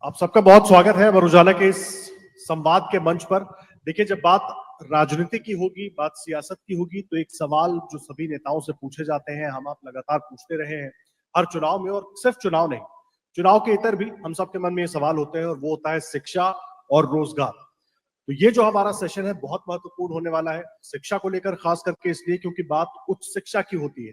आप सबका बहुत स्वागत है अमर उजाला के इस संवाद के मंच पर। देखिए, जब बात राजनीति की होगी, बात सियासत की होगी, तो एक सवाल जो सभी नेताओं से पूछे जाते हैं, हम आप लगातार पूछते रहे हैं हर चुनाव में, और सिर्फ चुनाव नहीं, चुनाव के इतर भी हम सबके मन में ये सवाल होते हैं, और वो होता है शिक्षा और रोजगार। तो ये जो हमारा सेशन है बहुत महत्वपूर्ण होने वाला है, शिक्षा को लेकर खास करके इसलिए क्योंकि बात उच्च शिक्षा की होती है।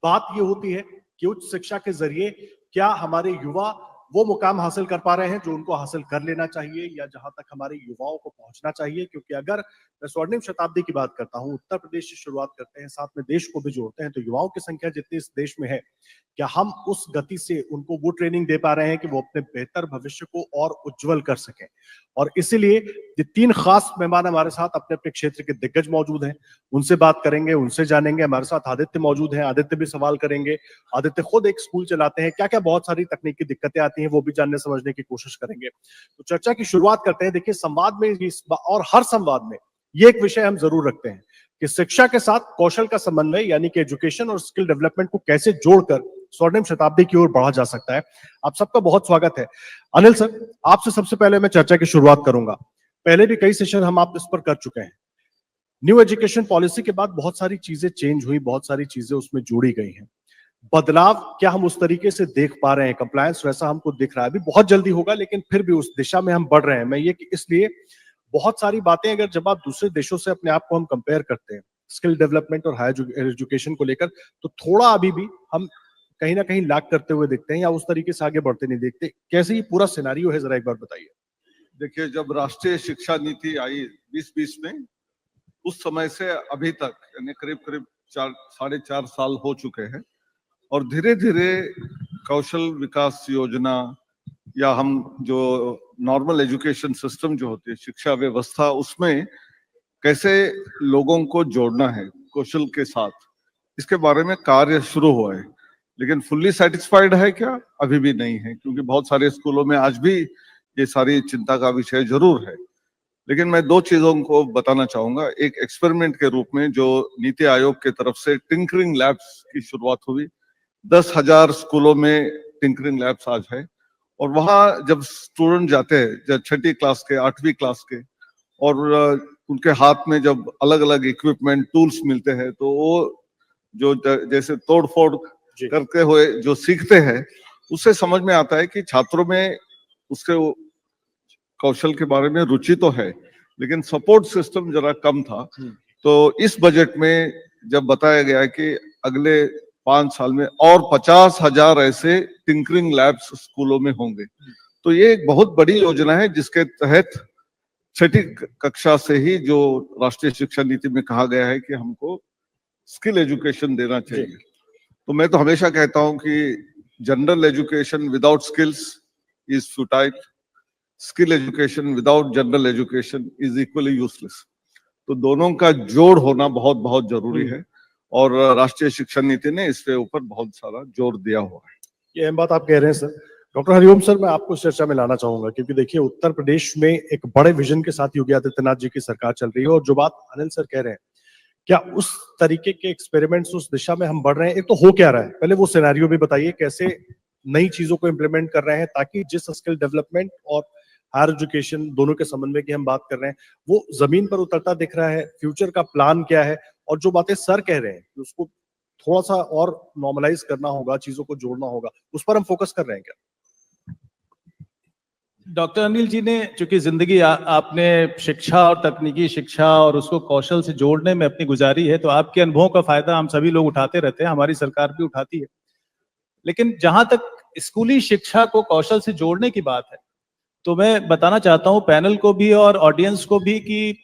बात ये होती है कि उच्च शिक्षा के जरिए क्या हमारे युवा वो मुकाम हासिल कर पा रहे हैं जो उनको हासिल कर लेना चाहिए, या जहां तक हमारे युवाओं को पहुंचना चाहिए। क्योंकि अगर मैं स्वर्णिम शताब्दी की बात करता हूं, उत्तर प्रदेश से शुरुआत करते हैं, साथ में देश को भी जोड़ते हैं, तो युवाओं की संख्या जितनी इस देश में है, क्या हम उस गति से उनको वो ट्रेनिंग दे पा रहे हैं कि वो अपने बेहतर भविष्य को और उज्जवल कर सकें। और इसीलिए ये तीन खास मेहमान हमारे साथ अपने अपने क्षेत्र के दिग्गज मौजूद हैं, उनसे बात करेंगे, उनसे जानेंगे। हमारे साथ आदित्य मौजूद हैं, आदित्य भी सवाल करेंगे। आदित्य खुद एक स्कूल चलाते हैं, क्या क्या बहुत सारी तकनीकी दिक्कतें आती हैं वो भी जानने समझने की कोशिश करेंगे। तो चर्चा की शुरुआत करते हैं। देखिए, संवाद में और हर संवाद में ये एक विषय हम जरूर रखते हैं कि शिक्षा के साथ कौशल का समन्वय, यानी कि एजुकेशन और स्किल डेवलपमेंट को कैसे जोड़कर स्वर्णिम शताब्दी की ओर बढ़ा जा सकता है। आप सबका बहुत स्वागत है। अनिल सर, आपसे सबसे पहले मैं चर्चा की शुरुआत करूंगा। पहले भी कई सेशन हम आप इस पर कर चुके हैं। न्यू एजुकेशन पॉलिसी के बाद बहुत सारी चीजें चेंज हुई, बहुत सारी चीजें उसमें जोड़ी गई हैं। बदलाव क्या हम उस तरीके से देख पा रहे हैं? कंप्लायंस वैसा हमको दिख रहा है? अभी बहुत जल्दी होगा, लेकिन फिर भी उस दिशा में हम बढ़ रहे हैं। मैं ये कि इसलिए बहुत सारी बातें, अगर जब आप दूसरे देशों से अपने आप को हम कंपेयर करते हैं स्किल डेवलपमेंट और हायर एजुकेशन को लेकर, तो थोड़ा अभी भी हम कहीं ना कहीं लैग करते हुए दिखते हैं, या उस तरीके से आगे बढ़ते नहीं देखते। कैसे ये पूरा सिनेरियो है, जरा एक बार बताइए। देखिए, जब राष्ट्रीय शिक्षा नीति आई 2020 में, उस समय से अभी तक यानी करीब करीब 4 साढ़े 4 साल हो चुके हैं, और धीरे धीरे कौशल विकास योजना या हम जो नॉर्मल एजुकेशन सिस्टम जो होती है, शिक्षा व्यवस्था, उसमें कैसे लोगों को जोड़ना है कौशल के साथ, इसके बारे में कार्य शुरू हुआ है। लेकिन फुल्ली सेटिस्फाइड है क्या? अभी भी नहीं है, क्योंकि बहुत सारे स्कूलों में आज भी ये सारी चिंता का विषय जरूर है। लेकिन मैं दो चीजों को बताना चाहूंगा। एक एक्सपेरिमेंट के रूप में जो नीति आयोग के तरफ से टिंकरिंग लैब्स की शुरुआत हुई, 10,000 स्कूलों में टिंकरिंग लैब्स आज है। और वहाँ जब स्टूडेंट जाते हैं, जब 6ठी क्लास के, 8वीं क्लास के, और उनके हाथ में जब अलग अलग इक्विपमेंट टूल्स मिलते हैं, तो वो जो जैसे तोड़ फोड़ करते हुए जो सीखते हैं, उससे समझ में आता है कि छात्रों में उसके कौशल के बारे में रुचि तो है, लेकिन सपोर्ट सिस्टम जरा कम था। तो इस बजट में जब बताया गया कि अगले 5 साल में और 50,000 ऐसे टिंकरिंग लैब्स स्कूलों में होंगे, तो ये एक बहुत बड़ी योजना है, जिसके तहत 6ठी कक्षा से ही जो राष्ट्रीय शिक्षा नीति में कहा गया है कि हमको स्किल एजुकेशन देना चाहिए। तो मैं तो हमेशा कहता हूं कि general education without skills is futile, skill education without general education is equally useless. तो दोनों का जोड़ होना बहुत बहुत जरूरी है, और राष्ट्रीय शिक्षा नीति ने इसके ऊपर बहुत सारा जोर दिया हुआ है। ये अहम बात आप कह रहे हैं सर। डॉक्टर हरिओम सर, मैं आपको चर्चा में लाना चाहूंगा, क्योंकि देखिए, उत्तर प्रदेश में एक बड़े विजन के साथ योगी आदित्यनाथ जी की सरकार चल रही है, और जो बात अनिल सर कह रहे हैं, क्या उस तरीके के एक्सपेरिमेंट्स उस दिशा में हम बढ़ रहे हैं? एक तो हो क्या रहा है, पहले वो सिनेरियो भी बताइए, कैसे नई चीजों को इम्प्लीमेंट कर रहे हैं ताकि जिस स्किल डेवलपमेंट और हायर एजुकेशन दोनों के समन्वय की हम बात कर रहे हैं, वो जमीन पर उतरता दिख रहा है। फ्यूचर का प्लान क्या है? और जो बातें सर कह रहे हैं कि उसको थोड़ा सा और नॉर्मलाइज करना होगा, चीजों को जोड़ना होगा, उस पर हम फोकस कर रहे हैं क्या? डॉक्टर अनिल जी ने चूंकि जिंदगी आपने शिक्षा और तकनीकी शिक्षा और उसको कौशल से जोड़ने में अपनी गुजारी है, तो आपके अनुभवों का फायदा हम सभी लोग उठाते रहते हैं, हमारी सरकार भी उठाती है। लेकिन जहां तक स्कूली शिक्षा को कौशल से जोड़ने की बात है, तो मैं बताना चाहता हूं पैनल को भी और ऑडियंस को भी कि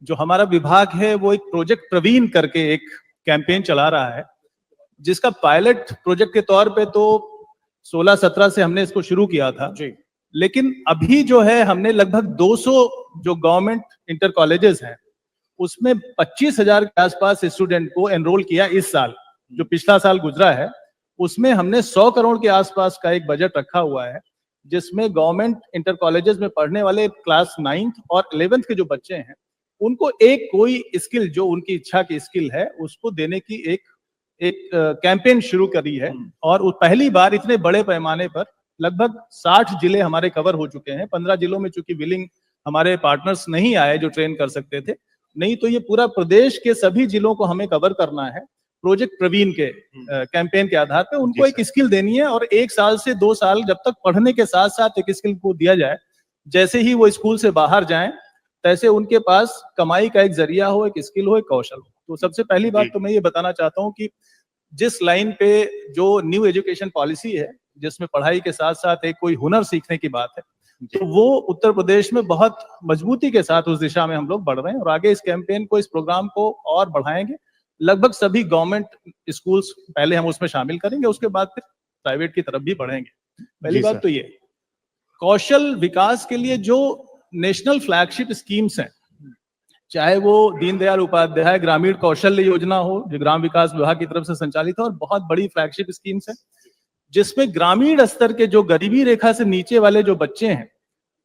जो हमारा विभाग है वो एक प्रोजेक्ट प्रवीण करके एक कैंपेन चला रहा है, जिसका पायलट प्रोजेक्ट के तौर पे तो 16-17 से हमने इसको शुरू किया था जी। लेकिन अभी जो है, हमने लगभग 200 जो गवर्नमेंट इंटर कॉलेजेस हैं, उसमें 25,000 के आसपास स्टूडेंट को एनरोल किया इस साल। जो पिछला साल गुजरा है, उसमें हमने 100 करोड़ के आसपास का एक बजट रखा हुआ है, जिसमें गवर्नमेंट इंटर कॉलेजेस में पढ़ने वाले क्लास 9th और 11th के जो बच्चे हैं, उनको एक कोई स्किल जो उनकी इच्छा की स्किल है, उसको देने की एक कैंपेन शुरू करी है। और पहली बार इतने बड़े पैमाने पर लगभग 60 जिले हमारे कवर हो चुके हैं। 15 जिलों में चूंकि विलिंग हमारे पार्टनर्स नहीं आए जो ट्रेन कर सकते थे, नहीं तो ये पूरा प्रदेश के सभी जिलों को हमें कवर करना है प्रोजेक्ट प्रवीण के कैंपेन के आधार पे। उनको एक स्किल देनी है और 1 साल से 2 साल जब तक पढ़ने के साथ साथ एक स्किल को दिया जाए, जैसे ही वो स्कूल से बाहर जाएं तैसे उनके पास कमाई का एक जरिया हो, एक स्किल हो, एक कौशल हो। तो सबसे पहली बात तो मैं ये बताना चाहता हूँ कि जिस लाइन पे जो न्यू एजुकेशन पॉलिसी है, जिसमें पढ़ाई के साथ साथ एक कोई हुनर सीखने की बात है, तो वो उत्तर प्रदेश में बहुत मजबूती के साथ उस दिशा में हम लोग बढ़ रहे हैं और आगे इस कैंपेन को, इस प्रोग्राम को और बढ़ाएंगे। लगभग सभी गवर्नमेंट स्कूल्स पहले हम उसमें शामिल करेंगे, उसके बाद फिर प्राइवेट की तरफ भी बढ़ेंगे। पहली बात तो ये कौशल विकास के लिए जो नेशनल फ्लैगशिप स्कीम्स हैं, चाहे वो दीनदयाल उपाध्याय ग्रामीण कौशल्य योजना हो जो ग्राम विकास विभाग की तरफ से संचालित है, और बहुत बड़ी फ्लैगशिप स्कीम्स है जिसमें ग्रामीण स्तर के जो गरीबी रेखा से नीचे वाले जो बच्चे हैं,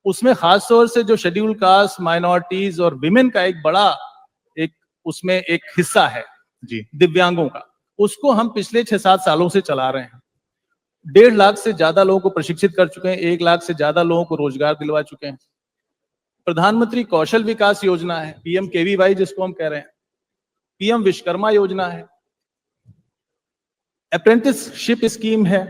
उसमें खासतौर से जो शेड्यूल कास्ट, माइनॉरिटीज और विमेन का एक बड़ा एक उसमें एक हिस्सा है जी, दिव्यांगों का, उसको हम पिछले 6-7 सालों से चला रहे हैं। 1.5 लाख से ज्यादा लोगों को प्रशिक्षित कर चुके हैं, 1 लाख से ज्यादा लोगों को रोजगार दिलवा चुके हैं। प्रधानमंत्री कौशल विकास योजना है, PMKVY जिसको हम कह रहे हैं, PM विश्वकर्मा योजना है, अप्रेंटिसशिप स्कीम है,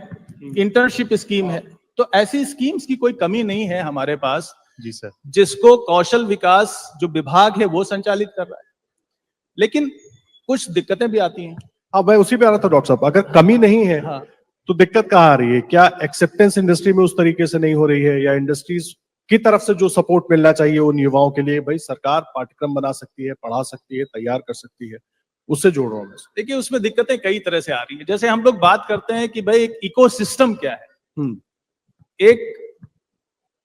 इंटर्नशिप स्कीम है। तो ऐसी स्कीम्स की कोई कमी नहीं है हमारे पास जी सर, जिसको कौशल विकास जो विभाग है वो संचालित कर रहा है। लेकिन कुछ दिक्कतें भी आती हैं। हाँ, मैं उसी पे आ रहा था डॉक्टर साहब। अगर कमी नहीं है हाँ, तो दिक्कत कहाँ आ रही है? क्या एक्सेप्टेंस इंडस्ट्री में उस तरीके से नहीं हो रही है, या इंडस्ट्रीज की तरफ से जो सपोर्ट मिलना चाहिए उन युवाओं के लिए? भाई सरकार पाठ्यक्रम बना सकती है, पढ़ा सकती है, तैयार कर सकती है, उससे जोड़ रहा हूं मैं। देखिए उसमें दिक्कतें कई तरह से आ रही है। जैसे हम लोग बात करते हैं कि भाई एक इकोसिस्टम क्या है, एक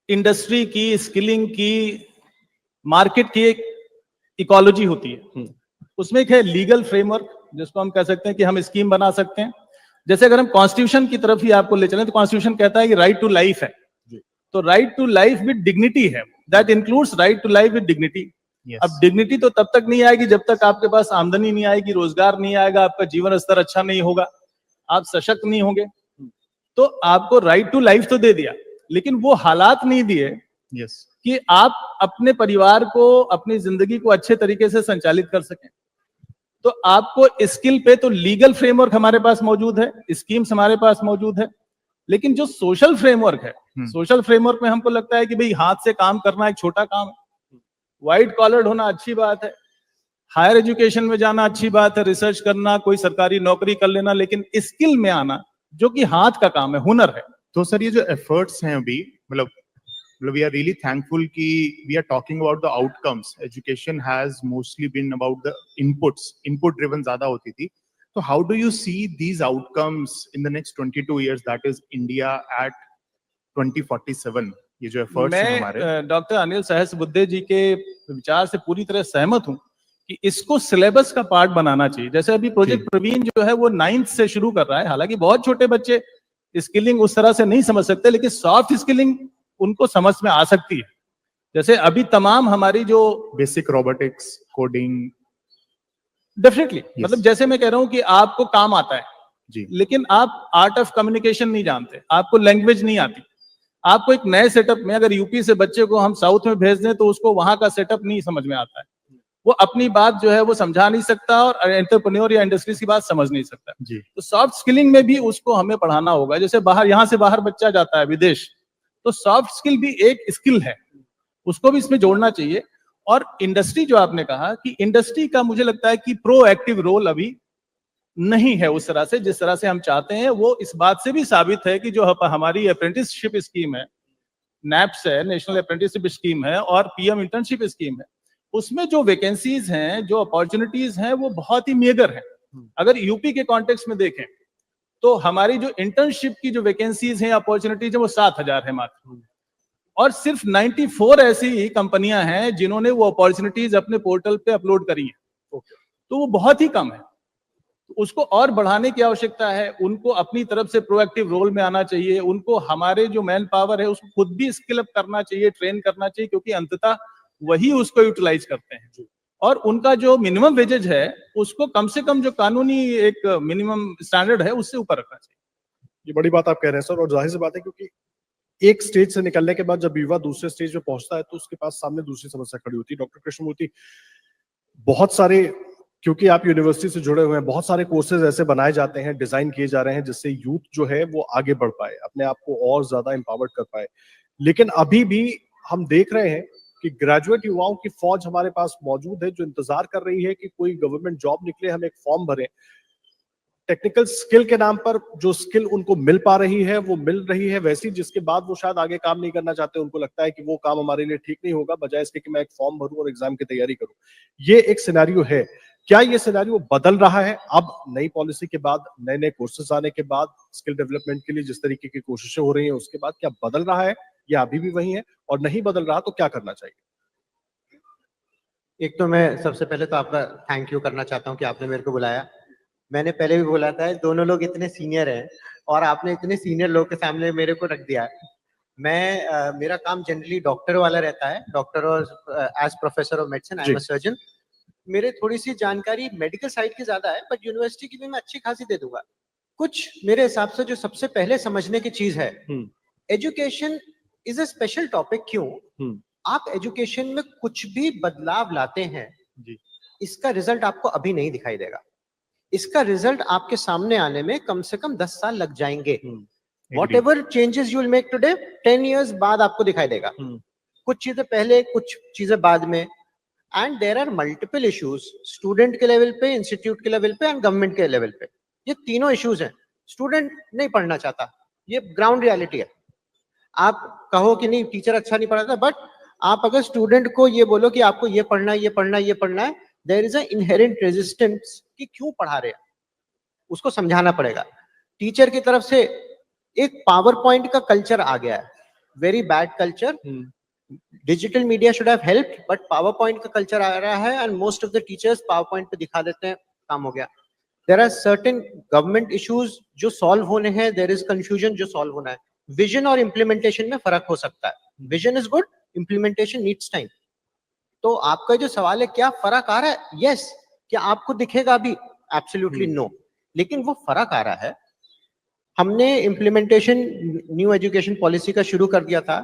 इंडस्ट्री की, स्किलिंग की, मार्केट की एक इकोलॉजी होती है। उसमें एक है लीगल फ्रेमवर्क जिसको हम कह सकते हैं कि हम स्कीम बना सकते हैं। जैसे अगर हम कॉन्स्टिट्यूशन की तरफ ही आपको ले चलें तो कॉन्स्टिट्यूशन कहता है कि राइट टू लाइफ है, तो right to life with dignity है, that includes right to life with dignity. अब डिग्निटी तो तब तक नहीं आएगी जब तक आपके पास आमदनी नहीं आएगी, रोजगार नहीं आएगा, आपका जीवन स्तर अच्छा नहीं होगा, आप सशक्त नहीं होंगे। तो आपको राइट टू लाइफ तो दे दिया, लेकिन वो हालात नहीं दिए कि आप अपने परिवार को, अपनी जिंदगी को अच्छे तरीके से संचालित कर सकें। तो आपको स्किल पे तो लीगल फ्रेमवर्क हमारे पास मौजूद है, स्कीम्स हमारे पास मौजूद है, लेकिन जो सोशल फ्रेमवर्क है, सोशल फ्रेमवर्क में हमको लगता है कि भाई हाथ से काम करना एक छोटा काम है, व्हाइट कॉलर होना अच्छी बात है, हायर एजुकेशन में जाना अच्छी बात है, रिसर्च करना, कोई सरकारी नौकरी कर लेना, लेकिन स्किल में आना जो कि हाथ का काम है, हुनर है। तो सर ये जो एफर्ट्स हैं अभी, मतलब we are really thankful कि we are talking about the outcomes. Education has mostly been about the inputs, input driven ज़्यादा होती थी। So how do you see these outcomes in the next 22 years, that is India at 2047? ये जो efforts हैं हमारे, मैं doctor Anil Sahasrabuddhe जी के विचार से पूरी तरह सहमत हूं कि इसको सिलेबस का पार्ट बनाना चाहिए। जैसे अभी प्रोजेक्ट प्रवीण जो है वो 9th से शुरू कर रहा है, हालांकि बहुत छोटे बच्चे स्किलिंग उस तरह से नहीं समझ सकते, लेकिन सॉफ्ट स्किलिंग उनको समझ में आ सकती है। जैसे अभी तमाम हमारी जो बेसिक रोबोटिक्स, कोडिंग, डेफिनेटली मतलब जैसे मैं कह रहा हूं कि आपको काम आता है जी, लेकिन आप आर्ट ऑफ कम्युनिकेशन नहीं जानते, आपको लैंग्वेज नहीं आती, आपको एक नए सेटअप में, अगर यूपी से बच्चे को हम साउथ में भेज दें तो उसको वहां का सेटअप नहीं समझ में आता है, वो अपनी बात जो है वो समझा नहीं सकता और एंटरप्रेन्योर या इंडस्ट्रीज की बात समझ नहीं सकता जी। तो सॉफ्ट स्किलिंग में भी उसको हमें पढ़ाना होगा। जैसे बाहर, यहाँ से बाहर बच्चा जाता है विदेश, तो सॉफ्ट स्किल भी एक स्किल है, उसको भी इसमें जोड़ना चाहिए। और इंडस्ट्री जो आपने कहा कि इंडस्ट्री का मुझे लगता है कि प्रोएक्टिव रोल अभी नहीं है उस तरह से जिस तरह से हम चाहते हैं। वो इस बात से भी साबित है कि जो हमारी अप्रेंटिसशिप स्कीम है, नैप्स है, नेशनल अप्रेंटिसशिप स्कीम है, और PM इंटर्नशिप स्कीम है, उसमें जो वैकेंसीज हैं, जो अपॉर्चुनिटीज हैं, वो बहुत ही मेगर है। अगर यूपी के कॉन्टेक्स्ट में देखें तो हमारी जो इंटर्नशिप की जो वैकेंसीज हैं, अपॉर्चुनिटीज है, वो 7,000 है मात्र, और सिर्फ 94 ऐसी ही कंपनियां हैं जिन्होंने वो अपॉर्चुनिटीज अपने पोर्टल पे अपलोड करी हैं। तो वो बहुत ही कम है, उसको और बढ़ाने की आवश्यकता है। उनको अपनी तरफ से प्रोएक्टिव रोल में आना चाहिए, उनको हमारे जो मैन पावर है उसको खुद भी स्किल अप करना चाहिए, ट्रेन करना चाहिए, क्योंकि अंततः वही उसको यूटिलाइज करते हैं। और उनका जो मिनिमम वेजेज है उसको कम से कम जो कानूनी एक मिनिमम स्टैंडर्ड है उससे ऊपर रखना चाहिए। ये बड़ी बात आप कह रहे हैं सर, और जाहिर सी बात है क्योंकि एक स्टेज से निकलने के बाद जब युवा दूसरे स्टेज पे पहुंचता है तो उसके पास सामने दूसरी समस्या खड़ी होती है। डॉक्टर कृष्णमूर्ति, बहुत सारे, क्योंकि आप यूनिवर्सिटी से जुड़े हुए हैं, बहुत सारे कोर्सेज ऐसे बनाए जाते हैं, डिजाइन किए जा रहे हैं जिससे यूथ जो है वो आगे बढ़ पाए, अपने आप को और ज्यादा एम्पावर्ड कर पाए। लेकिन अभी भी हम देख रहे हैं कि ग्रेजुएट युवाओं की फौज हमारे पास मौजूद है जो इंतजार कर रही है कि कोई गवर्नमेंट जॉब निकले, हम एक फॉर्म भरें। टेक्निकल स्किल के नाम पर जो स्किल उनको मिल पा रही है वो मिल रही है वैसी, जिसके बाद वो शायद आगे काम नहीं करना चाहते। उनको लगता है कि वो काम हमारे लिए ठीक नहीं होगा, बजाय इसके कि मैं एक फॉर्म भरूं और एग्जाम की तैयारी करूं। ये एक सिनेरियो है। क्या ये सिनेरियो बदल रहा है अब नई पॉलिसी के बाद, नए नए कोर्सेज आने के बाद, स्किल डेवलपमेंट के लिए जिस तरीके की कोशिशें हो रही हैं उसके बाद? क्या बदल रहा है या अभी भी वही है? और नहीं बदल रहा तो क्या करना चाहिए? एक तो मैं सबसे पहले तो आपका थैंक यू करना चाहता हूँ कि आपने मेरे को बुलाया। मैंने पहले भी बोला था, दोनों लोग इतने सीनियर हैं और आपने इतने सीनियर लोग के सामने मेरे को रख दिया है। मेरा काम जनरली डॉक्टर वाला रहता है, डॉक्टर और as professor of medicine I am a surgeon. मेरे थोड़ी सी जानकारी मेडिकल साइड की ज्यादा है, बट यूनिवर्सिटी की भी मैं अच्छी खासी दे दूंगा। कुछ मेरे हिसाब से जो सबसे पहले समझने की चीज है, education is a special topic. क्यों? आप एजुकेशन में कुछ भी बदलाव लाते हैं जी, इसका रिजल्ट आपको अभी नहीं दिखाई देगा। इसका रिजल्ट आपके सामने आने में कम से कम 10 साल लग जाएंगे। What ever changes you will make today, 10 years बाद आपको दिखाई देगा। कुछ चीजें पहले, कुछ चीजें बाद में। And there are multiple issues, student के लेवल पे, इंस्टीट्यूट के लेवल पे एंड गवर्नमेंट के लेवल पे। ये तीनों इश्यूज हैं। स्टूडेंट नहीं पढ़ना चाहता, ये ग्राउंड रियलिटी है। आप कहो कि नहीं टीचर अच्छा नहीं पढ़ाता, बट आप अगर स्टूडेंट को ये बोलो कि आपको ये पढ़ना है, ये पढ़ना है, ये पढ़ना है, there is a inherent resistance कि क्यों पढ़ा रहे हैं, उसको समझाना पड़ेगा। टीचर की तरफ से एक पावर पॉइंट का कल्चर आ गया है, very bad culture. Digital media should have helped, but power point का कल्चर आ रहा है and most of the teachers power point पे दिखा देते हैं, काम हो गया। There are certain government issues जो सॉल्व होने हैं, देयर इज कंफ्यूजन जो सॉल्व होना है। विजन और इम्प्लीमेंटेशन में फर्क हो सकता है। Vision is good, implementation needs time. तो आपका जो सवाल है क्या फर्क आ रहा है, यस। क्या आपको दिखेगा अभी? Absolutely no. लेकिन वो फर्क आ रहा है। हमने इम्प्लीमेंटेशन न्यू एजुकेशन पॉलिसी का शुरू कर दिया था।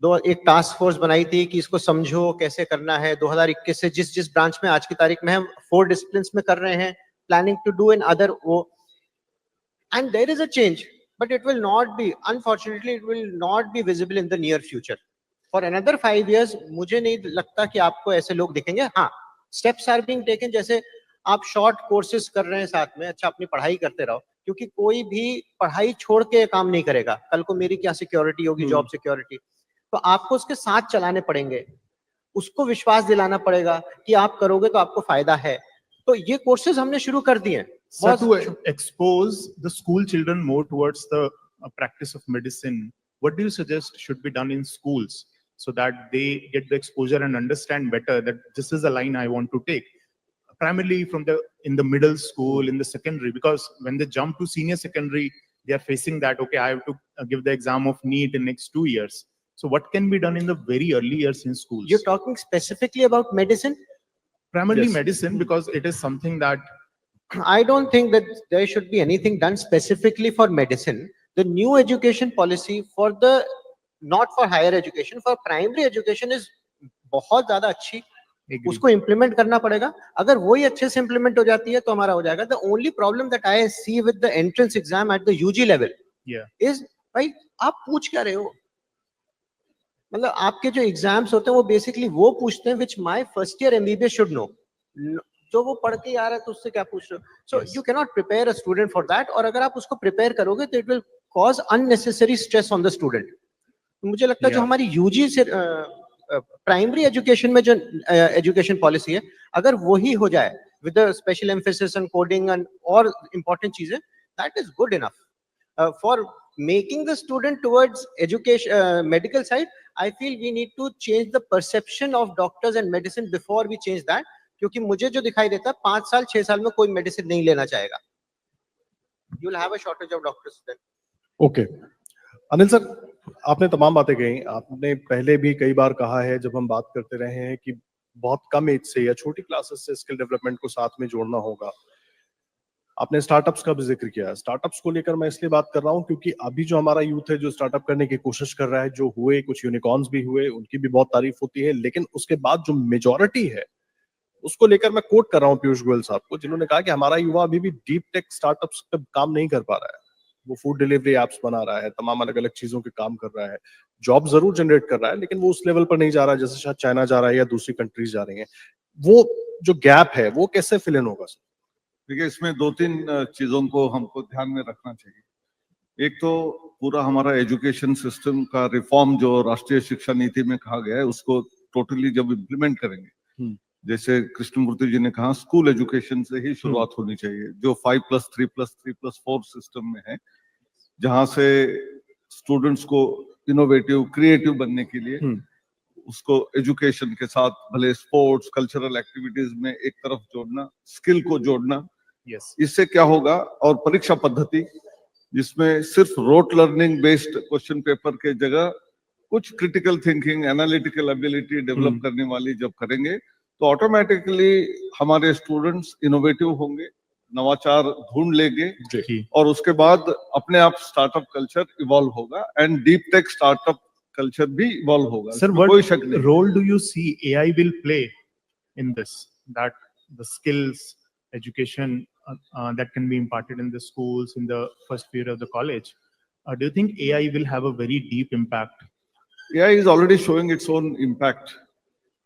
एक टास्क फोर्स बनाई थी कि इसको समझो कैसे करना है। 2021 से जिस जिस ब्रांच में आज की तारीख में हम 4 डिसिप्लिन्स में कर रहे हैं, planning to do in other वो। And there is a change, but it will not be, unfortunately it will not be visible in the near future. For another 5 years मुझे नहीं लगता कि आपको ऐसे लोग दिखेंगे। हाँ, steps are being taken, जैसे आप शॉर्ट कोर्सेज कर रहे हैं साथ में, अच्छा अपनी पढ़ाई करते रहो, क्योंकि कोई भी पढ़ाई छोड़ के काम नहीं करेगा। कल को मेरी क्या सिक्योरिटी होगी, जॉब सिक्योरिटी, तो आपको उसके साथ चलाने पड़ेंगे। उसको विश्वास दिलाना पड़ेगा कि आप करोगे तो आपको फायदा है। तो ये कोर्सेज हमने शुरू कर दिए हैं। So to expose the school children more towards the practice of medicine, what do you suggest should be done in schools so that they get the exposure and understand better that this is the line I want to take? Primarily from in the middle school, in the secondary, because when they jump to senior secondary, they are facing that, okay, I have to give the exam of NEET in next 2 years. So what can be done in the very early years in schools? You're talking specifically about medicine? Primarily Yes. medicine, because it is something that I don't think that there should be anything done specifically for medicine. The new education policy for the, not for higher education, for primary education is बहुत ज्यादा अच्छी। उसको implement करना पड़ेगा। अगर वही अच्छे से इम्प्लीमेंट हो जाती है तो हमारा हो जाएगा। The only problem that I see with the entrance exam at the UG level is, भाई आप पूछ क्या रहे हो? मतलब आपके जो एग्जाम्स होते हैं वो बेसिकली वो पूछते हैं which my first year MBBS should know. जो वो पढ़ के आ रहा है तो उससे क्या पूछ रहे हो? So you cannot prepare a student for that. और अगर आप उसको प्रिपेयर करोगे तो it will cause unnecessary stress on the student. मुझे लगता है जो हमारी यूजी से प्राइमरी एजुकेशन में जो एजुकेशन पॉलिसी है, अगर वही हो जाए with special emphasis on coding and और इंपॉर्टेंट चीजें, that is good enough for making the student towards education medical side. I feel we need to change the perception of doctors and medicine before we change that. क्योंकि मुझे जो दिखाई देता है 5 साल 6 साल में कोई मेडिसिन नहीं लेना चाहेगा. You will have a shortage of doctors then. Okay Anil sir, आपने तमाम बातें कही। आपने पहले भी कई बार कहा है जब हम बात करते रहे हैं कि बहुत कम एज से या छोटी क्लासेस से स्किल डेवलपमेंट को साथ में जोड़ना होगा। आपने स्टार्टअप्स का भी जिक्र किया। स्टार्टअप्स को लेकर मैं इसलिए बात कर रहा हूं क्योंकि अभी जो हमारा यूथ है जो स्टार्टअप करने की कोशिश कर रहा है, जो हुए कुछ यूनिकॉर्न्स भी हुए, उनकी भी बहुत तारीफ होती है, लेकिन उसके बाद जो मेजॉरिटी है उसको लेकर मैं कोट कर रहा हूं पीयूष गोयल साहब को, जिन्होंने कहा कि हमारा युवा अभी भी डीप टेक स्टार्टअप्स पे काम नहीं कर पा रहा है। वो फूड डिलीवरी एप्स बना रहा है, तमाम अलग अलग चीजों के काम कर रहा है, जॉब जरूर जनरेट कर रहा है, लेकिन वो उस लेवल पर नहीं जा रहा है जैसे शायद चाइना जा रहा है या दूसरी कंट्रीज जा रही हैं। वो जो गैप है वो कैसे फिल इन होगा? देखिए, इसमें दो तीन चीजों को हमको ध्यान में रखना चाहिए। एक तो पूरा हमारा एजुकेशन सिस्टम का रिफॉर्म जो राष्ट्रीय शिक्षा नीति में कहा गया है, उसको टोटली जब इम्प्लीमेंट करेंगे, जैसे कृष्णमूर्ति जी ने कहा, स्कूल एजुकेशन से ही शुरुआत होनी चाहिए, जो 5+3+3+4 सिस्टम में है, जहां से स्टूडेंट्स को इनोवेटिव क्रिएटिव बनने के लिए उसको एजुकेशन के साथ भले स्पोर्ट्स कल्चरल एक्टिविटीज में एक तरफ जोड़ना, स्किल को जोड़ना। Yes. इससे क्या होगा, और परीक्षा पद्धति जिसमें सिर्फ rote learning based question paper के जगह कुछ critical thinking analytical ability develop करने वाली जब करेंगे तो ऑटोमेटिकली हमारे स्टूडेंट्स इनोवेटिव होंगे, नवाचार ढूंढ लेंगे और उसके बाद अपने आप स्टार्टअप कल्चर इवॉल्व होगा and deep tech startup culture भी इवॉल्व होगा। Sir, कोई what शक नहीं। role do you see AI will play in this? That the skills, education that can be imparted in the schools in the first year of the college, do you think AI will have a very deep impact? AI is already showing its own impact,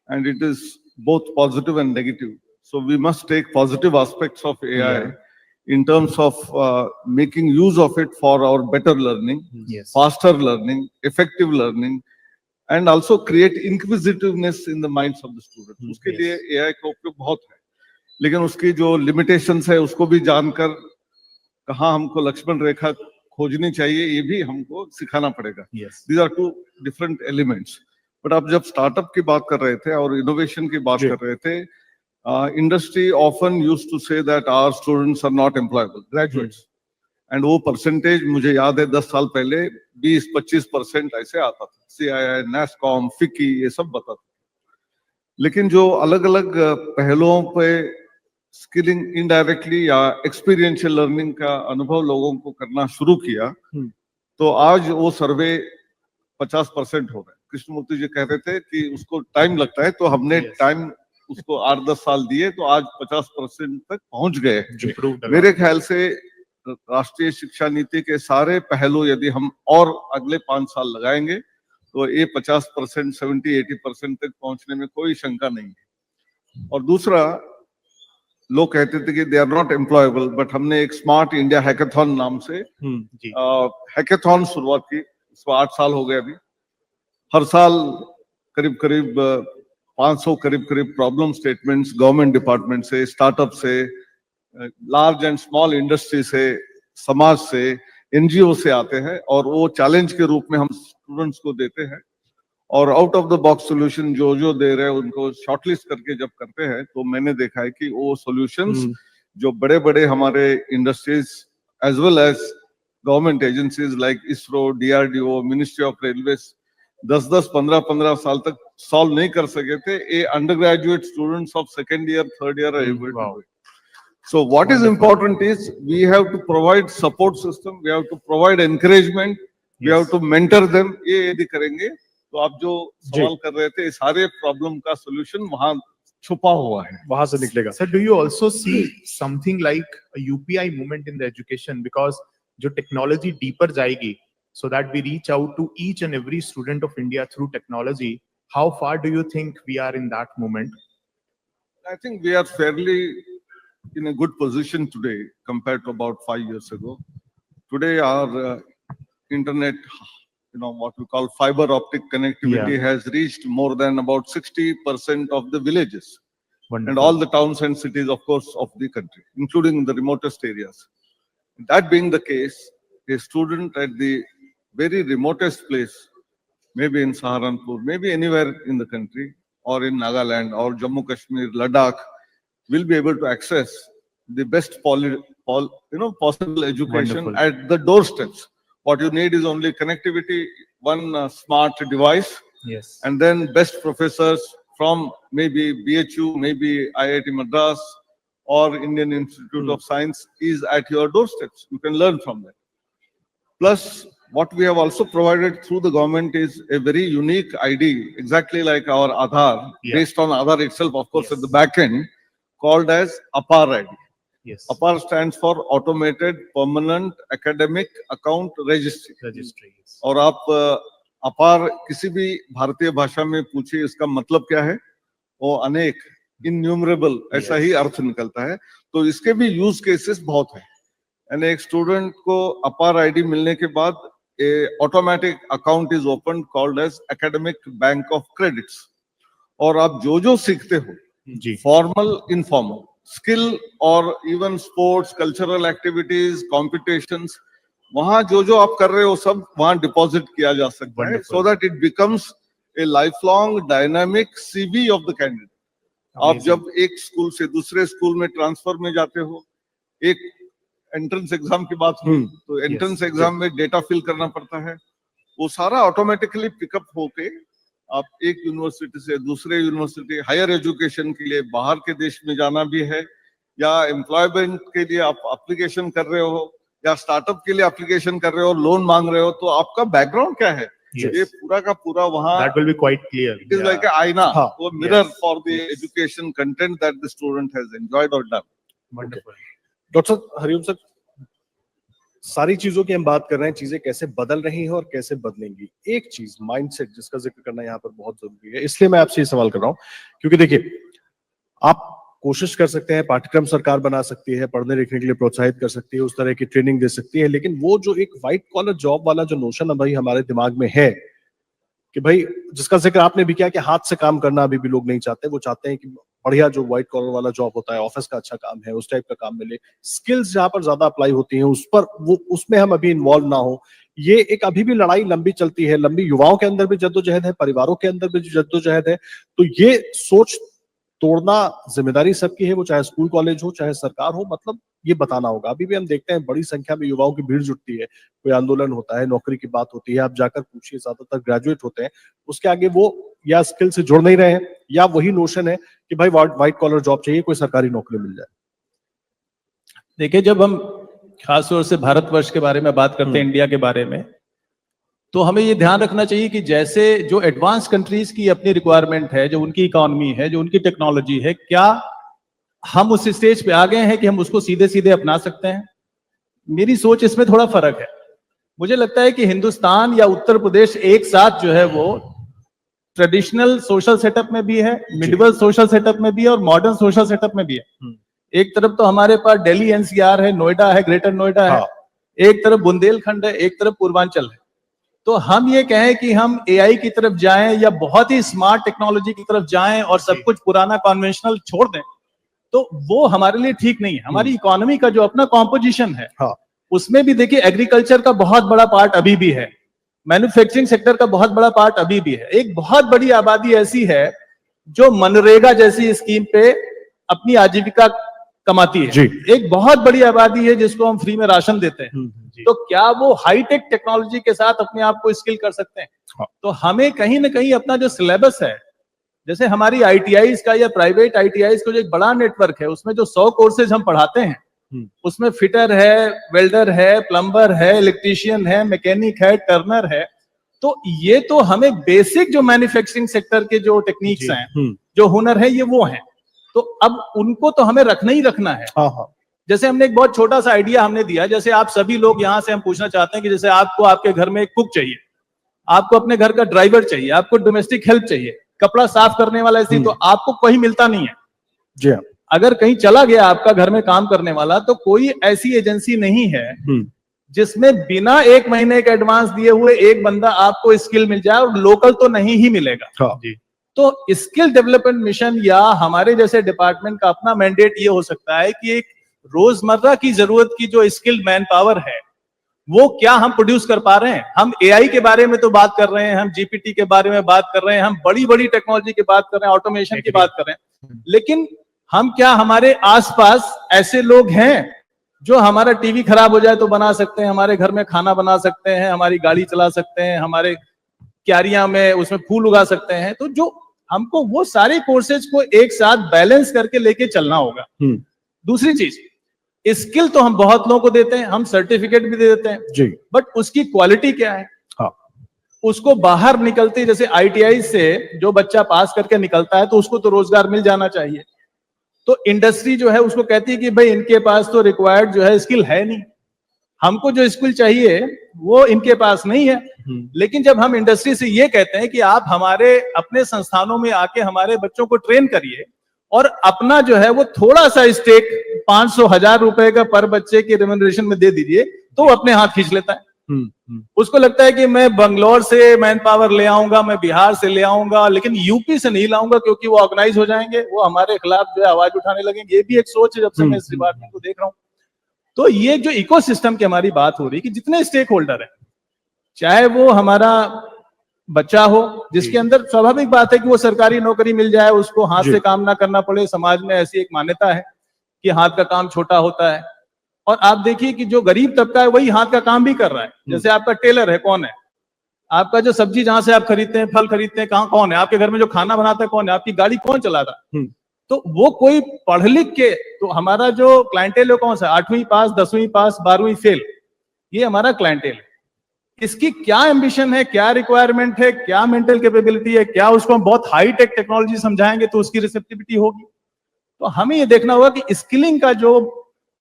and it is both positive and negative. So we must take positive aspects of AI Yeah. in terms of making use of it for our better learning, Yes. faster learning, effective learning, and also create inquisitiveness in the minds of the students. उसके Yes. लिए AI का उपयोग बहुत है, लेकिन उसकी जो limitations है उसको भी जानकर कहाँ हमको लक्ष्मण रेखा खोजनी चाहिए ये भी हमको सिखाना पड़ेगा। Yes. These are two different elements. But आप जब स्टार्टअप की बात कर रहे थे और इनोवेशन की बात कर रहे थे, industry often used to say that our students are not employable graduates, and वो परसेंटेज मुझे याद है 10 साल पहले 20-25% ऐसे आता था। CII, NASSCOM, FICCI ये सब बताता था। लेकिन जो अलग अलग पहलुओं पे स्किलिंग इनडायरेक्टली या एक्सपीरियंशियल लर्निंग का अनुभव लोगों को करना शुरू किया, तो आज वो सर्वे 50% हो रहा है। कृष्णमूर्ति जी कह रहे थे कि उसको टाइम लगता है, तो हमने टाइम उसको 8-10 साल दिए तो आज 50% तक पहुंच गए। मेरे ख्याल से राष्ट्रीय शिक्षा नीति के सारे पहलू यदि हम और अगले 5 साल लगाएंगे तो ये 50%, 70-80% तक पहुंचने में कोई शंका नहीं है। और दूसरा, लोग कहते थे कि they are not employable, but हमने एक स्मार्ट इंडिया हैकेथॉन नाम से हैकेथॉन शुरुआत की, इसको 8 साल हो गए अभी। हर साल करीब करीब 500 करीब प्रॉब्लम स्टेटमेंट्स गवर्नमेंट डिपार्टमेंट से, स्टार्टअप से, लार्ज एंड स्मॉल इंडस्ट्री से, समाज से, NGO से आते हैं और वो चैलेंज के रूप में हम स्टूडेंट्स को देते हैं और out of the box solution जो दे रहे हैं उनको शॉर्टलिस्ट करके जब करते हैं तो मैंने देखा है कि वो सॉल्यूशंस जो बड़े बड़े हमारे industries as well as government agencies like ISRO, DRDO, ministry of railways 10-10, 15-15 साल तक सॉल्व नहीं कर सके थे, ये under graduate students of second year third year are able to do it. So what is important is we have to provide support system, we have to provide encouragement, we have to mentor them. ये यदि करेंगे तो आप जो सवाल कर रहे थे सारे प्रॉब्लम का सॉल्यूशन वहां छुपा हुआ है, वहां से निकलेगा। Sir, do you also see something like a UPI movement in the education, because जो technology deeper जाएगी, so that we reach out to each and every student of India through technology? How far do you think we are in that moment? I think we are fairly in a good position today compared to about 5 years ago. Today our internet, what we call fiber optic connectivity has reached more than about 60% of the villages. Wonderful. And all the towns and cities, of course, of the country, including the remotest areas. That being the case, a student at the very remotest place, maybe in Saharanpur, maybe anywhere in the country, or in Nagaland, or Jammu Kashmir, Ladakh, will be able to access the best possible education Wonderful. at the doorsteps. What you need is only connectivity, one smart device, Yes. and then best professors from maybe BHU, maybe IIT Madras, or Indian Institute of Science is at your doorsteps. You can learn from them. Plus, what we have also provided through the government is a very unique ID, exactly like our Aadhaar, based on Aadhaar itself, of course, at the back end, called as APAR ID. Yes. APAR stands for Automated Permanent Academic Account Registry. Registry. Yes. और आप अपार किसी भी भारतीय भाषा में पूछिए इसका मतलब क्या है, वो अनेक, इन्यूमरेबल ऐसा ही अर्थ निकलता है. तो इसके भी यूज केसेस बहुत हैं. यानी एक स्टूडेंट को अपार आईडी मिलने के बाद automatic account is open called as academic bank of credits. और आप जो सीखते हो, फॉर्मल इनफॉर्मल स्किल और even sports, cultural activities, competitions, वहां जो आप कर रहे हो सब वहां डिपॉजिट किया जा सकता है, so that it becomes a life long dynamic CV of the candidate. आप जब एक स्कूल से दूसरे स्कूल में ट्रांसफर में जाते हो, एक एंट्रेंस एग्जाम की बात हुई तो एंट्रेंस एग्जाम में डेटा फिल करना पड़ता है, वो सारा ऑटोमेटिकली पिकअप होके आप एक यूनिवर्सिटी से दूसरे यूनिवर्सिटी, हायर एजुकेशन के लिए बाहर के देश में जाना भी है, या एम्प्लॉयमेंट के लिए आप एप्लीकेशन कर रहे हो, या स्टार्टअप के लिए एप्लीकेशन कर रहे हो, लोन मांग रहे हो, तो आपका बैकग्राउंड क्या है, ये पूरा का पूरा वहां that will be quite clear. It is like an आईना, वो mirror for the education content that the student has enjoyed or done. Wonderful. Doctor साहब, हरिओम सर, सारी चीजों की हम बात कर रहे हैं, चीजें कैसे बदल रही हैं और कैसे बदलेंगी. एक चीज माइंडसेट जिसका जिक्र करना यहाँ पर बहुत जरूरी है, इसलिए मैं आपसे ये सवाल कर रहा हूँ क्योंकि देखिए, आप कोशिश कर सकते हैं, पाठ्यक्रम सरकार बना सकती है, पढ़ने लिखने के लिए प्रोत्साहित कर सकती है, उस तरह की ट्रेनिंग दे सकती है, लेकिन वो जो एक व्हाइट कॉलर जॉब वाला जो नोशन है भाई हमारे दिमाग में है कि भाई, जिसका जिक्र आपने भी किया कि हाथ से काम करना अभी भी लोग नहीं चाहते. वो चाहते हैं कि बढ़िया जो व्हाइट कॉलर वाला जॉब होता है, ऑफिस का अच्छा काम है, उस टाइप का काम मिले, स्किल्स जहां पर ज्यादा अप्लाई होती हैं उस पर वो उसमें हम अभी इन्वॉल्व ना हो. ये एक अभी भी लड़ाई लंबी चलती है, लंबी, युवाओं के अंदर भी जद्दोजहद है, परिवारों के अंदर भी जद्दोजहद है. तो ये सोच तोड़ना जिम्मेदारी सबकी है, वो चाहे स्कूल कॉलेज हो चाहे सरकार हो, मतलब ये बताना होगा. अभी भी हम देखते हैं बड़ी संख्या में युवाओं की भीड़ जुटती है, कोई आंदोलन होता है, नौकरी की बात होती है, आप जाकर पूछिए, ज्यादातर ग्रेजुएट होते हैं, उसके आगे वो या स्किल से जुड़ नहीं रहे हैं या वही नोशन है कि भाई व्हाइट कॉलर जॉब चाहिए, कोई सरकारी नौकरी मिल जाए. देखिए, जब हम खासतौर से भारतवर्ष के बारे में बात करते हैं, इंडिया के बारे में, तो हमें ये ध्यान रखना चाहिए कि जैसे जो एडवांस कंट्रीज की अपनी रिक्वायरमेंट है, जो उनकी इकोनॉमी है, जो उनकी टेक्नोलॉजी है, क्या हम उस स्टेज पे आ गए हैं कि हम उसको सीधे सीधे अपना सकते हैं? मेरी सोच इसमें थोड़ा फर्क है. मुझे लगता है कि हिंदुस्तान या उत्तर प्रदेश एक साथ जो है वो ट्रेडिशनल सोशल सेटअप में भी है, मिडिवल सोशल सेटअप में भी है और मॉडर्न सोशल सेटअप में भी है. एक तरफ तो हमारे पास दिल्ली एनसीआर है, नोएडा है, ग्रेटर नोएडा है, एक तरफ बुंदेलखंड है, एक तरफ पूर्वांचल है. तो हम ये कहें कि हम एआई की तरफ जाएं या बहुत ही स्मार्ट टेक्नोलॉजी की तरफ जाएं और सब कुछ पुराना कन्वेंशनल छोड़ दें, तो वो हमारे लिए ठीक नहीं है. हमारी इकोनॉमी का जो अपना कॉम्पोजिशन है, उसमें भी देखिए एग्रीकल्चर का बहुत बड़ा पार्ट अभी भी है, मैन्युफैक्चरिंग सेक्टर का बहुत बड़ा पार्ट अभी भी है. एक बहुत बड़ी आबादी ऐसी है जो मनरेगा जैसी स्कीम पे अपनी आजीविका कमाती है. एक बहुत बड़ी आबादी है जिसको हम फ्री में राशन देते हैं. तो क्या वो हाईटेक टेक्नोलॉजी के साथ अपने आप को स्किल कर सकते हैं? तो हमें कहीं ना कहीं अपना जो सिलेबस है, जैसे हमारी आईटीआईज का या प्राइवेट आईटीआईज का जो एक बड़ा नेटवर्क है, उसमें जो 100 कोर्सेज हम पढ़ाते हैं, उसमें फिटर है, वेल्डर है, प्लम्बर है, इलेक्ट्रीशियन है, मैकेनिक है, टर्नर है. तो ये तो हमें बेसिक जो मैन्युफैक्चरिंग सेक्टर के जो टेक्निक्स हैं, जो हुनर है, ये वो हैं. तो अब उनको तो हमें रखना ही रखना है. जैसे हमने एक बहुत छोटा सा आइडिया हमने दिया, जैसे आप सभी लोग यहाँ से हम पूछना चाहते हैं कि जैसे आपको आपके घर में एक कुक चाहिए, आपको अपने घर का ड्राइवर चाहिए, आपको डोमेस्टिक हेल्प चाहिए, कपड़ा साफ करने वाला ऐसी, तो आपको कोई मिलता नहीं है. जी हाँ. अगर कहीं चला गया आपका घर में काम करने वाला, तो कोई ऐसी एजेंसी नहीं है जिसमें बिना 1 महीने के एडवांस दिए हुए एक बंदा आपको स्किल मिल जाए, और लोकल तो नहीं ही मिलेगा. तो स्किल डेवलपमेंट मिशन या हमारे जैसे डिपार्टमेंट का अपना मैंडेट ये हो सकता है कि एक रोजमर्रा की जरूरत की जो स्किल्ड मैन पावर है, वो क्या हम प्रोड्यूस कर पा रहे हैं. हम एआई के बारे में तो बात कर रहे हैं, हम जीपीटी के बारे में बात कर रहे हैं, हम बड़ी बड़ी टेक्नोलॉजी की बात कर रहे हैं, ऑटोमेशन की बात कर रहे हैं, लेकिन हम क्या हमारे आसपास ऐसे लोग हैं जो हमारा टीवी खराब हो जाए तो बना सकते हैं, हमारे घर में खाना बना सकते हैं, हमारी गाड़ी चला सकते हैं, हमारे क्यारियां में उसमें फूल उगा सकते हैं? तो जो हमको वो सारे कोर्सेज को एक साथ बैलेंस करके लेके चलना होगा. दूसरी चीज, स्किल तो हम बहुत लोगों को देते हैं, हम सर्टिफिकेट भी दे देते हैं जी, बट उसकी क्वालिटी क्या है? हाँ, उसको बाहर निकलते जैसे आईटीआई से जो बच्चा पास करके निकलता है तो उसको तो रोजगार मिल जाना चाहिए। तो इंडस्ट्री जो है उसको कहती है कि भाई इनके पास तो रिक्वायर्ड जो है स्किल है नहीं, हमको जो स्किल चाहिए वो इनके पास नहीं है। लेकिन जब हम इंडस्ट्री से ये कहते हैं कि आप हमारे अपने संस्थानों में आके हमारे बच्चों को ट्रेन करिए और अपना जो है वो थोड़ा सा स्टेक 500,000 रुपए का पर बच्चे के रेम्युनरेशन में दे दीजिए, तो वो अपने हाथ खींच लेता है। उसको लगता है कि मैं बंगलौर से मैन पावर ले आऊंगा, मैं बिहार से ले आऊंगा, लेकिन यूपी से नहीं लाऊंगा क्योंकि वो ऑर्गेनाइज हो जाएंगे, वो हमारे खिलाफ जो है आवाज उठाने लगेंगे। ये भी एक सोच है जब से मैं इस डिपार्टमेंट को देख रहा हूं। तो ये जो इकोसिस्टम की हमारी बात हो रही है कि जितने स्टेक होल्डर है, चाहे वो हमारा बच्चा हो जिसके अंदर स्वाभाविक बात है कि वो सरकारी नौकरी मिल जाए, उसको हाथ से काम ना करना पड़े, समाज में ऐसी एक मान्यता है कि हाथ का काम छोटा होता है। और आप देखिए कि जो गरीब तबका है वही हाथ का काम भी कर रहा है। जैसे आपका टेलर है, कौन है? आपका जो सब्जी जहां से आप खरीदते हैं, फल खरीदते हैं, कहाँ कौन है? आपके घर में जो खाना बनाता है कौन है? आपकी गाड़ी कौन चला रहा है? तो वो कोई पढ़ लिख के, तो हमारा जो क्लाइंटेल है कौन सा? 8वीं पास, 10वीं पास, 12वीं फेल, ये हमारा क्लाइंटेल है। इसकी क्या एम्बिशन है, क्या रिक्वायरमेंट है, क्या मेंटल कैपेबिलिटी है, क्या उसको हम बहुत हाई टेक टेक्नोलॉजी समझाएंगे तो उसकी रिसेप्टिविटी होगी? तो हमें ये देखना होगा कि स्किलिंग का जो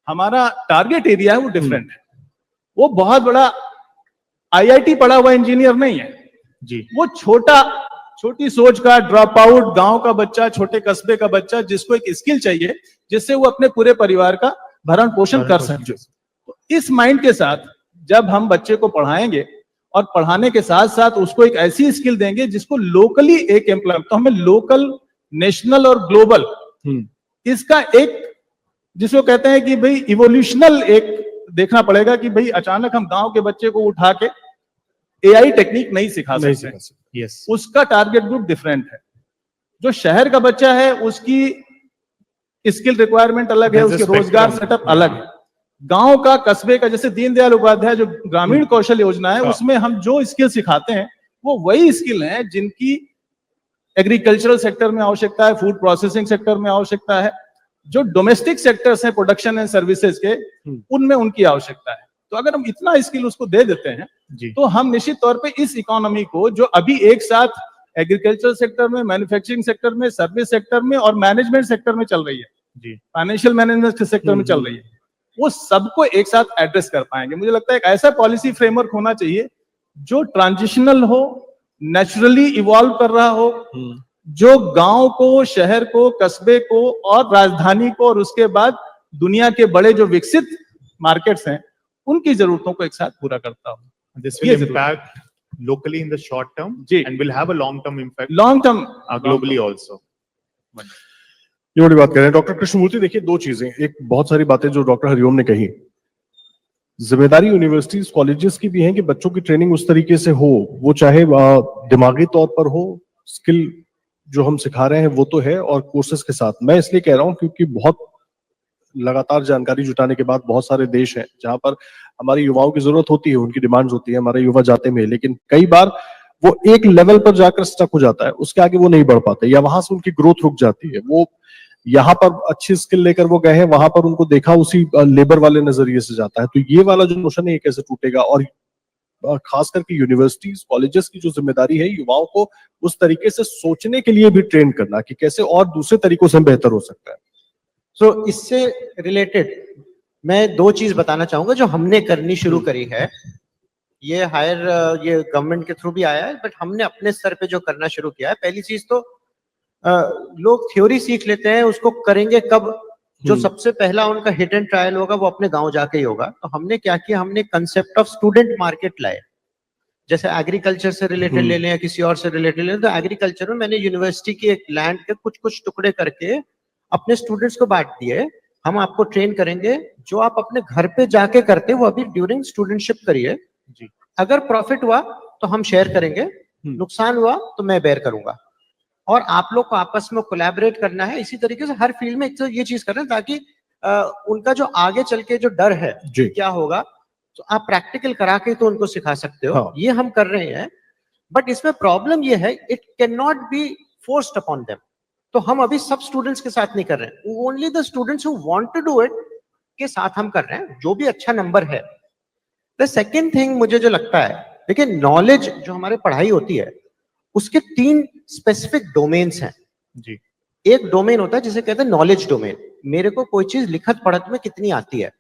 हमारा टारगेट एरिया है वो डिफरेंट है। वो बहुत बड़ा आईआईटी पढ़ा हुआ इंजीनियर नहीं है जी, वो छोटी सोच का ड्रॉप आउट गांव का बच्चा, छोटे कस्बे का बच्चा, जिसको एक स्किल चाहिए जिससे वो अपने पूरे परिवार का भरण पोषण कर सके। तो इस माइंड के साथ जब हम बच्चे को पढ़ाएंगे और पढ़ाने के साथ साथ उसको एक ऐसी स्किल देंगे जिसको लोकली एक एम्प्लॉय, तो हमें लोकल, नेशनल और ग्लोबल, इसका एक जिसको कहते हैं कि भाई इवोल्यूशनल एक देखना पड़ेगा कि भाई अचानक हम गांव के बच्चे को उठा के एआई टेक्निक नहीं सिखा सकते। यस, उसका टारगेट ग्रुप डिफरेंट है। जो शहर का बच्चा है उसकी स्किल रिक्वायरमेंट अलग है, उसके रोजगार सेटअप अलग है। गांव का, कस्बे का, जैसे दीनदयाल उपाध्याय जो ग्रामीण कौशल योजना है उसमें हम जो स्किल सिखाते हैं वो वही स्किल हैं जिनकी एग्रीकल्चरल सेक्टर में आवश्यकता है, फूड प्रोसेसिंग सेक्टर में आवश्यकता है, जो डोमेस्टिक सेक्टर्स हैं प्रोडक्शन एंड सर्विसेज के, उनमें उनकी आवश्यकता है। तो अगर हम इतना स्किल उसको दे देते हैं तो हम निश्चित तौर पे इस इकोनॉमी को, जो अभी एक साथ एग्रीकल्चर सेक्टर में, मैन्युफैक्चरिंग सेक्टर में, सर्विस सेक्टर में और मैनेजमेंट सेक्टर में चल रही है, फाइनेंशियल मैनेजमेंट के सेक्टर में चल रही है, वो सबको एक साथ एड्रेस कर पाएंगे। मुझे लगता है एक ऐसा पॉलिसी फ्रेमवर्क होना चाहिए जो ट्रांजिशनल हो, नेचुरली इवॉल्व कर रहा हो, जो गांव को, शहर को, कस्बे को और राजधानी को और उसके बाद दुनिया के बड़े जो विकसित मार्केट्स हैं उनकी जरूरतों को एक साथ पूरा करता हो। this will impact locally in the short term and will have a long term impact globally also. ये बड़ी बात कह रहे हैं डॉक्टर कृष्णमूर्ति। देखिए, दो चीजें, एक बहुत सारी बातें जो डॉक्टर हरिओम ने कही, जिम्मेदारी यूनिवर्सिटीज कॉलेजेस की भी है कि बच्चों की ट्रेनिंग उस तरीके से हो, वो चाहे दिमागी तौर पर हो, स्किल जो हम सिखा रहे हैं वो तो है, और कोर्सेज के साथ। मैं इसलिए कह रहा हूं क्योंकि बहुत लगातार जानकारी जुटाने के बाद बहुत सारे देश हैं जहां पर हमारे युवाओं की जरूरत होती है, उनकी डिमांड्स होती है, हमारे युवा जाते में, लेकिन कई बार वो एक लेवल पर जाकर स्टक हो जाता है, उसके आगे वो नहीं बढ़ पाते, या वहां से उनकी ग्रोथ रुक जाती है। वो यहाँ पर अच्छी स्किल लेकर वो गए हैं, वहां पर उनको देखा उसी लेबर वाले नजरिए से जाता है। तो ये वाला जो नोशन है ये कैसे टूटेगा? और खास करके यूनिवर्सिटीज, कॉलेजेस की जो जिम्मेदारी है युवाओं को उस तरीके से सोचने के लिए भी ट्रेन करना कि कैसे और दूसरे तरीकों से बेहतर हो सकता है। सो इससे रिलेटेड मैं दो चीज बताना चाहूंगा जो हमने करनी शुरू करी है। ये ये गवर्नमेंट के थ्रू भी आया है, बट हमने अपने स्तर पे जो करना शुरू किया है, पहली चीज तो लोग थ्योरी सीख लेते हैं, उसको करेंगे कब? जो सबसे पहला उनका हिट एंड ट्रायल होगा वो अपने गांव जाके ही होगा। तो हमने क्या किया, हमने कंसेप्ट ऑफ स्टूडेंट मार्केट लाए। जैसे एग्रीकल्चर से रिलेटेड ले लें या किसी और से रिलेटेड ले लें, तो एग्रीकल्चर में मैंने यूनिवर्सिटी की एक लैंड के कुछ कुछ टुकड़े करके अपने स्टूडेंट्स को बांट दिए। हम आपको ट्रेन करेंगे, जो आप अपने घर पे जाके करते वो अभी ड्यूरिंग स्टूडेंटशिप करिए। अगर प्रॉफिट हुआ तो हम शेयर करेंगे, नुकसान हुआ तो मैं बेयर करूंगा। और आप लोग को आपस में कोलैबोरेट करना है। इसी तरीके से हर फील्ड में ये चीज कर रहे हैं ताकि उनका जो आगे चल के जो डर है क्या होगा, तो आप प्रैक्टिकल करा के तो उनको सिखा सकते हो। हाँ। ये हम कर रहे हैं, बट इसमें प्रॉब्लम ये है, it can not be forced upon them. तो हम अभी सब स्टूडेंट्स के साथ नहीं कर रहे हैं, only the students who want to do it के साथ हम कर रहे हैं, जो भी अच्छा नंबर है। द सेकेंड थिंग मुझे जो लगता है, देखिए नॉलेज जो हमारे पढ़ाई होती है उसके 3 स्पेसिफिक डोमेन्स हैं जी। एक डोमेन होता है जिसे कहते हैं नॉलेज डोमेन, मेरे को कोई चीज लिखत पढ़त में कितनी आती है।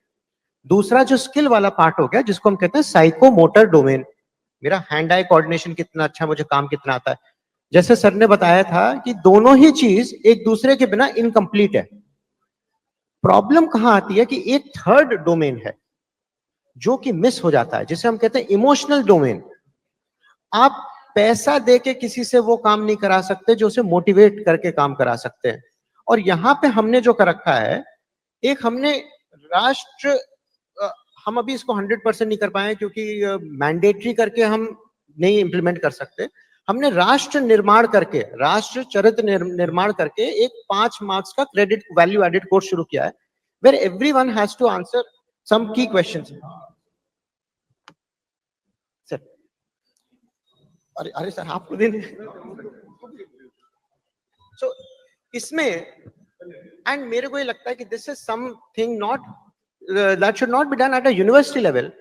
दूसरा जो स्किल वाला पार्ट हो गया जिसको हम कहते हैं साइकोमोटर डोमेन, मेरा हैंड आई कोऑर्डिनेशन कितना अच्छा, मुझे काम कितना आता है। जैसे सर ने बताया था कि दोनों ही चीज एक दूसरे के बिना इनकम्प्लीट है। प्रॉब्लम कहां आती है कि एक थर्ड डोमेन है जो कि मिस हो जाता है, जिसे हम कहते हैं इमोशनल डोमेन। आप पैसा देके किसी से वो काम नहीं करा सकते जो उसे मोटिवेट करके काम करा सकते हैं। और यहां पे हमने जो कर रखा है, एक हमने राष्ट्र, हम अभी इसको 100% नहीं कर पाए क्योंकि मैंडेटरी करके हम नहीं इंप्लीमेंट कर सकते। हमने राष्ट्र निर्माण करके, राष्ट्र चरित्र निर्माण करके एक 5 मार्क्स का क्रेडिट वैल्यू एडेड कोर्स शुरू किया है, where everyone has to answer some की क्वेश्चंस। सर, अरे अरे सर आपको देने। सो इसमें एंड मेरे को ये लगता है कि this is something not that should not be done at a university level.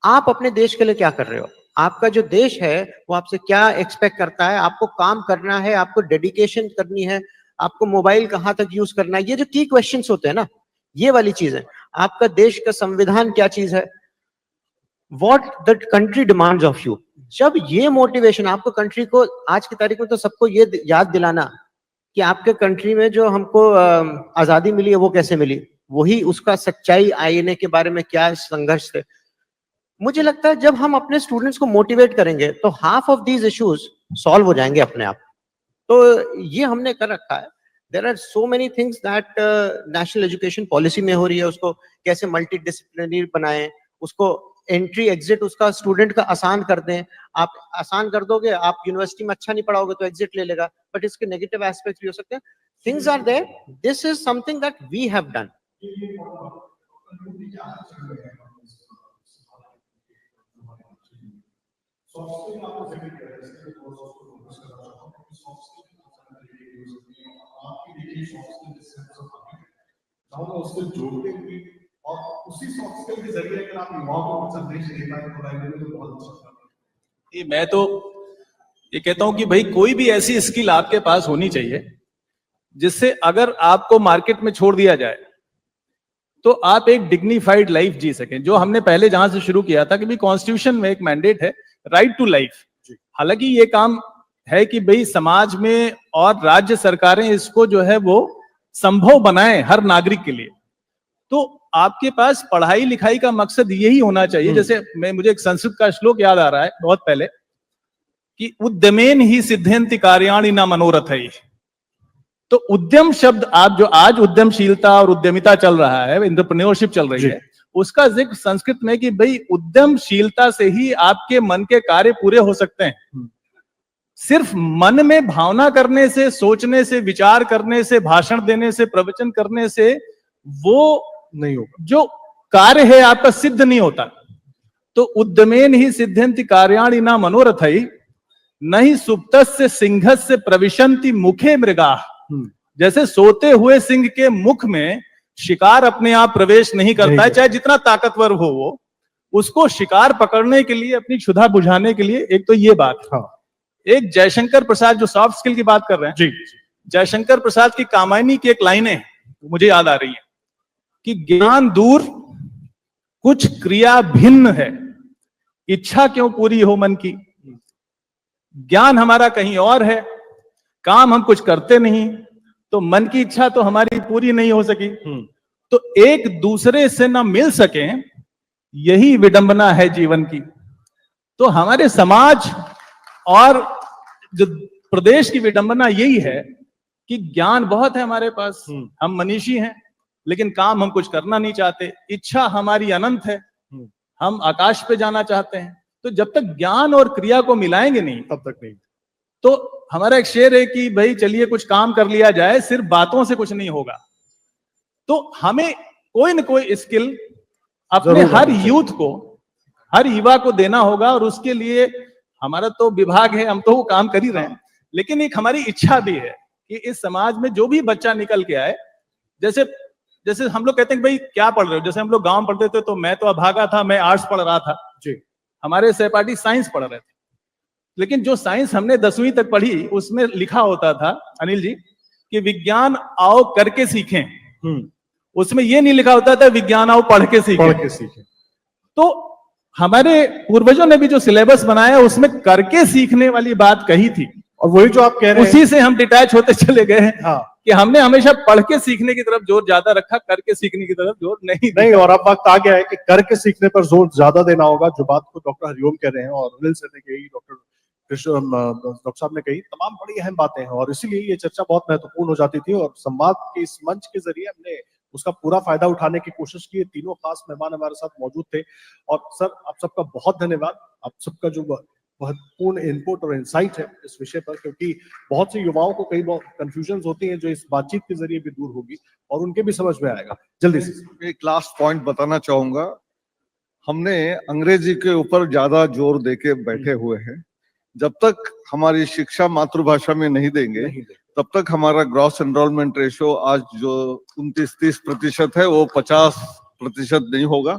आप अपने देश के लिए क्या कर रहे हो, आपका जो देश है वो आपसे क्या एक्सपेक्ट करता है, आपको काम करना है, आपको डेडिकेशन करनी है, आपको मोबाइल कहां तक यूज करना है, ये जो की क्वेश्चंस होते हैं ना, ये वाली चीज है। आपका देश का संविधान क्या चीज है, what the country demands of you. जब ये मोटिवेशन आपको कंट्री को, आज की तारीख में तो सबको ये याद दिलाना कि आपके कंट्री में जो हमको आजादी मिली है वो कैसे मिली, वही उसका सच्चाई आईने के बारे में क्या संघर्ष थे। मुझे लगता है जब हम अपने स्टूडेंट्स को मोटिवेट करेंगे तो half of these issues solve हो जाएंगे अपने आप। तो ये हमने कर रखा है। There are so many things that national education policy में हो रही है, उसको कैसे मल्टी डिसिप्लिनरी बनाएं, उसको एंट्री एग्जिट उसका स्टूडेंट का आसान कर दें। आप आसान कर दोगे, आप यूनिवर्सिटी में अच्छा नहीं पढ़ाओगे तो एग्जिट ले लेगा, बट इसके नेगेटिव एस्पेक्ट्स भी हो सकते हैं। Things are there, this is something that we have done. जोड़ते हुए और उसी सॉफ्ट स्किल के जरिए अगर आप युवाओं को संदेश दे पाए तो बहुत अच्छा। मैं तो ये कहता हूं कि भाई कोई भी ऐसी स्किल आपके पास होनी चाहिए जिससे अगर आपको मार्केट में छोड़ दिया जाए तो आप एक डिग्निफाइड लाइफ जी सकें। जो हमने पहले जहां से शुरू किया था कि भाई कॉन्स्टिट्यूशन में एक मैंडेट है राइट टू लाइफ। हालांकि ये काम है कि भाई समाज में और राज्य सरकारें इसको जो है वो संभव बनाएं हर नागरिक के लिए। तो आपके पास पढ़ाई लिखाई का मकसद यही होना चाहिए। जैसे मुझे एक संस्कृत का श्लोक याद आ रहा है बहुत पहले कि उद्यमेन ही सिद्धेंति कार्याणि न मनोरथ है। तो उद्यम शब्द, आप जो आज उद्यमशीलता और उद्यमिता चल रहा है, एंटरप्रेन्योरशिप चल रही है, उसका जिक्र संस्कृत में कि भाई उद्यमशीलता से ही आपके मन के कार्य पूरे हो सकते हैं। सिर्फ मन में भावना करने से, सोचने से, विचार करने से, भाषण देने से, प्रवचन करने से वो नहीं होगा, जो कार्य है आपका सिद्ध नहीं होता। तो उद्यमेन ही सिद्धंति कार्याणि न मनोरथई नहीं सुप्तस्य सिंहस्य प्रविशन्ति मुखे मृगाः। जैसे सोते हुए सिंह के मुख में शिकार अपने आप प्रवेश नहीं करता है, चाहे जितना ताकतवर हो वो, उसको शिकार पकड़ने के लिए, अपनी क्षुधा बुझाने के लिए, एक तो ये बात। हाँ। एक जयशंकर प्रसाद जो सॉफ्ट स्किल की बात कर रहे हैं, जी, जयशंकर प्रसाद की कामायनी की एक लाइनें मुझे याद आ रही है कि ज्ञान दूर कुछ क्रिया भिन्न है, इच्छा क्यों पूरी हो मन की। ज्ञान हमारा कहीं और है, काम हम कुछ करते नहीं, तो मन की इच्छा तो हमारी पूरी नहीं हो सकी। तो एक दूसरे से ना मिल सके, यही विडंबना है जीवन की। तो हमारे समाज और जो प्रदेश की विडंबना यही है कि ज्ञान बहुत है हमारे पास, हम मनीषी हैं, लेकिन काम हम कुछ करना नहीं चाहते। इच्छा हमारी अनंत है, हम आकाश पे जाना चाहते हैं। तो जब तक ज्ञान और क्रिया को मिलाएंगे नहीं, तब तक नहीं। तो हमारा एक शेर है कि भाई चलिए कुछ काम कर लिया जाए, सिर्फ बातों से कुछ नहीं होगा। तो हमें कोई न कोई स्किल अपने हर यूथ को, हर युवा को देना होगा। और उसके लिए हमारा तो विभाग है, हम तो वो काम कर ही रहे हैं, लेकिन एक हमारी इच्छा भी है कि इस समाज में जो भी बच्चा निकल के आए, जैसे जैसे हम लोग कहते हैं कि भाई क्या पढ़ रहे हो, जैसे हम लोग गांव में पढ़ते थे तो मैं तो अभागा था, मैं आर्ट्स पढ़ रहा था जी। हमारे सहपाठी साइंस पढ़ रहे थे, लेकिन जो साइंस हमने 10वीं तक पढ़ी उसमें लिखा होता था अनिल जी कि विज्ञान आओ करके सीखें, उसमें ये नहीं लिखा होता था विज्ञान आओ पढ़ के सीखें। पढ़ के सीखें। तो हमारे पूर्वजों ने भी जो सिलेबस बनाया उसमें करके सीखने वाली बात कही थी, और वही जो आप कह रहे हैं, उसी से हम डिटैच होते चले गए हैं हाँ कि हमने हमेशा पढ़ के सीखने की तरफ जोर ज्यादा रखा, करके सीखने की तरफ जोर नहीं नहीं, और अब वक्त आ गया है कि करके सीखने पर जोर ज्यादा देना होगा, जो बात को डॉक्टर हरिओम कह रहे हैं और अनिल सर ने कही, डॉक्टर साहब ने कही, तमाम बड़ी अहम बातें हैं और इसीलिए ये चर्चा बहुत महत्वपूर्ण हो जाती थी और संवाद के इस मंच के जरिए हमने उसका पूरा फायदा उठाने की कोशिश की। तीनों खास मेहमान हमारे साथ मौजूद थे और सर आप सबका बहुत धन्यवाद, आप सबका जो महत्वपूर्ण इनपुट और इंसाइट है इस विषय पर, क्योंकि बहुत से युवाओं को कई कंफ्यूजन होती हैं जो इस बातचीत के जरिए भी दूर होगी और उनके भी समझ में आएगा। जल्दी से एक लास्ट पॉइंट बताना चाहूंगा, हमने अंग्रेजी के ऊपर ज्यादा जोर देके बैठे हुए हैं। जब तक हमारी शिक्षा मातृभाषा में नहीं देंगे तब तक हमारा ग्रॉस एनरोलमेंट रेशो आज जो 29-30% है वो 50% नहीं होगा।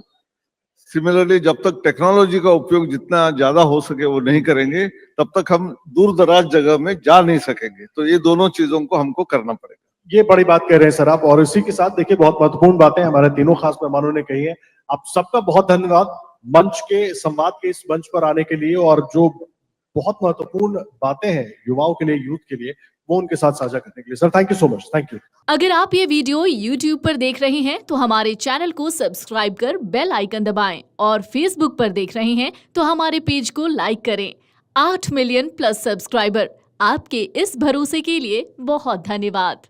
सिमिलरली जब तक टेक्नोलॉजी का उपयोग जितना ज्यादा हो सके वो नहीं करेंगे तब तक हम दूर दराज जगह में जा नहीं सकेंगे। तो ये दोनों चीजों को हमको करना पड़ेगा। ये बड़ी बात कह रहे हैं सर आप, और इसी के साथ देखिए बहुत महत्वपूर्ण बातें हमारे तीनों खास मेहमानों ने कही है। आप सबका बहुत धन्यवाद मंच के संवाद के इस मंच पर आने के लिए, और जो बहुत महत्वपूर्ण बातें हैं युवाओं के लिए, यूथ के लिए, वो उनके साथ साझा करने के लिए। Sir thank you so much, thank you. अगर आप ये वीडियो YouTube पर देख रहे हैं तो हमारे चैनल को सब्सक्राइब कर बेल आइकन दबाएं, और Facebook पर देख रहे हैं तो हमारे पेज को लाइक करें। 8 मिलियन प्लस सब्सक्राइबर, आपके इस भरोसे के लिए बहुत धन्यवाद।